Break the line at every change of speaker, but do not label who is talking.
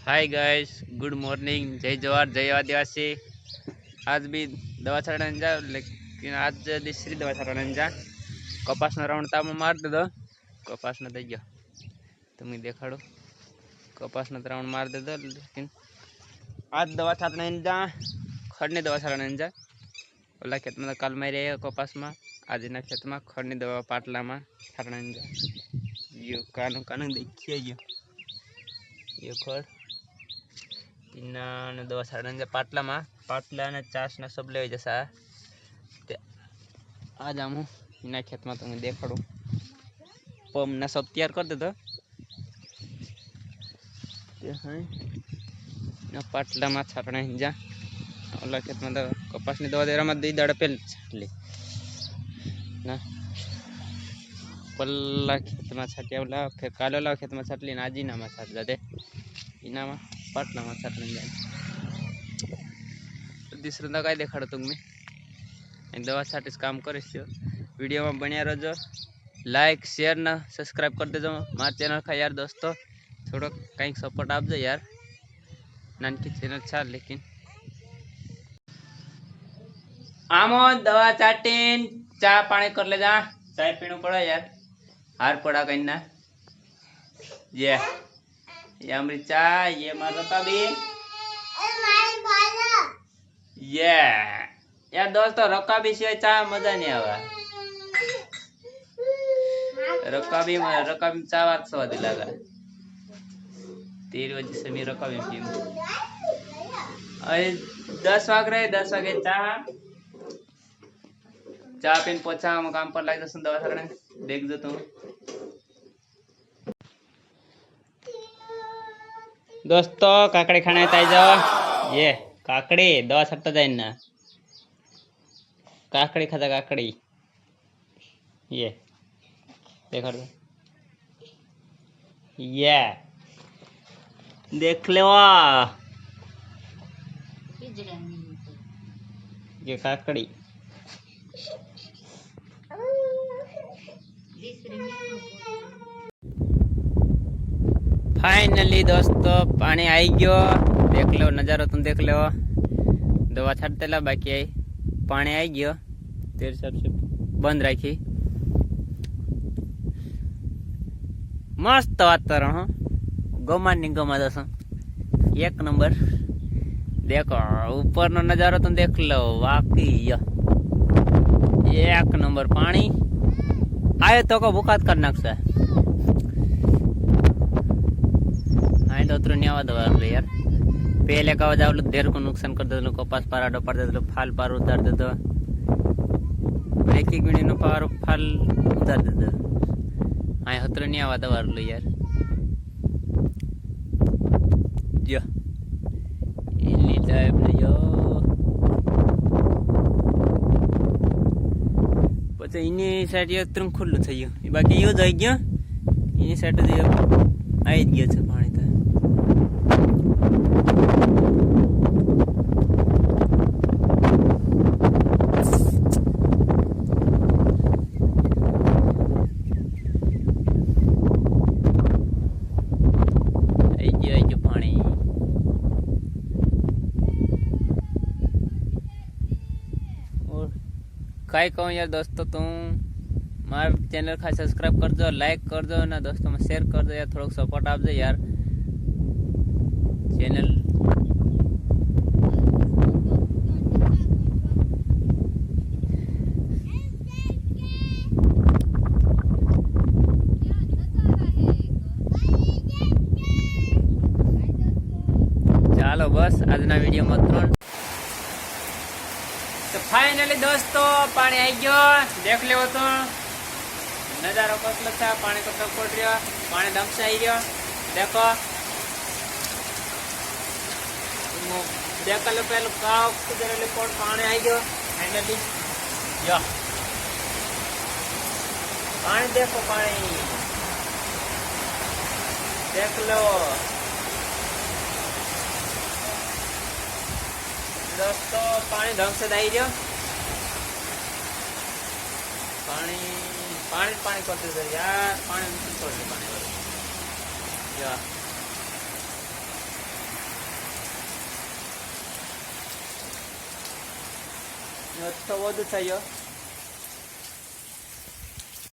Hi guys, good morning. जय जवाहर जय आदिवासी। आज भी दवा छाड़ने जा, लेकिन आज दूसरी दवा छाड़ने जा। कपास न राउंड ताम मार दे दो। कपास न दे गया तुम्हें देखाड़ो। कपास न राउंड मार दे दो, लेकिन आज दवा छाड़ने जा। खड़नी दवा छाड़ने जा। ओला खेत में कल में रहे कपास में, आज ना खेत में खड़नी दवा पाटला में छाड़ने जा। यो कानू कानू देखिए, यो खड़ इना दवा छाड़ने पाटला में, पाटला ने चास ने सब ले जैसा आज हम इना खेत में तुम्हें देखाड़ू। पम ने सब तैयार कर दे दो। पाटला में छाड़ने जा। ओला खेत में कपास ने दवा दे रहा दी दाड़ा पे छाटली ना। पल्ला खेत में छाटिया ओला फिर कालोला खेत में छाटली ना। आज इना में छाट दे इना में पाटला में छाटने जाए। दूसरा काय देखाड़ो तुम्हें दवा छाटिस काम करीश। वीडियो में बनिया रहो। लाइक शेयर ना सब्सक्राइब कर देजो मार चैनल का यार दोस्तों। थोड़ा कहीं सपोर्ट आपजो यार। नानकी चैनल छा, लेकिन आमो दवा चाटीन चा पानी कर ले जा। चाय पीणू पड़ा यार, हार पड़ा कहीं ना। ये हमारी चाय, ये मारो का भी ये यार दोस्तों। रक्का भी से चाय मजा नहीं आवा। रक्का भी चाय वार स्वाद लगा। तेरी वजह से मैं रक्का भी पीऊं। अरे 10 वाग रहे, 10 वागे चाय पीन पोछा हम काम पर लग दवा छाड़ने देख दो तुम दोस्तों। काकड़ी खाने ताई जाओ। ये काकड़ी दवा छाटता जाए ना। काकड़ी खाता काकड़ी। ये देखो ये देख ले ये काकड़ी। फाइनली दोस्तों पानी आई गयो। देख लो नजारो, तुम देख लो। दवा छाटते ला बाकी आई, पानी आई गयो। तेरे सबसे बंद राखी। मस्त वातावरण हो, गमा नहीं गमा दस एक नंबर। देखो ऊपर नो नजारो तुम देख लो, वाकई एक नंबर। पानी आए तो को बुकात कर नाखसे। हाँ तो उतरो नहीं आवा दवा यार। पहले का वजह ढेर को नुकसान कर दे। कपास पारा पड़ दे, फाल पार उतार दे। एक मिनट नो पार फाल उतार दे। हाँ हतरो नहीं आवा दवा यार। जो इली टाइप ने जो पचे इनी साइड ये तुम खुल्लू थयो। बाकी यो जई गयो इनी साइड जे आई गयो छे पानी तो। काय कहूँ यार दोस्तों, तुम मार चैनल का सब्सक्राइब कर दो, लाइक कर दो ना दोस्तों में शेयर कर दो यार। थोड़ा सपोर्ट आप दो यार चैनल। चलो बस आज ना वीडियो मत। तो फाइनली दोस्तों पानी आई गयो। देख लो तो नजारो कसलो था। पानी को पड़ रहा, पानी दम से आई गयो। देखो देख लो पहले कौन पानी आई गयो। फाइनली यो पानी देखो, पानी देख लो दोस्तों। पानी ढंग से दाई दियो। पानी पानी पानी करते थे यार। पानी छोड़ दे पानी यार। तो वो तो चाहिए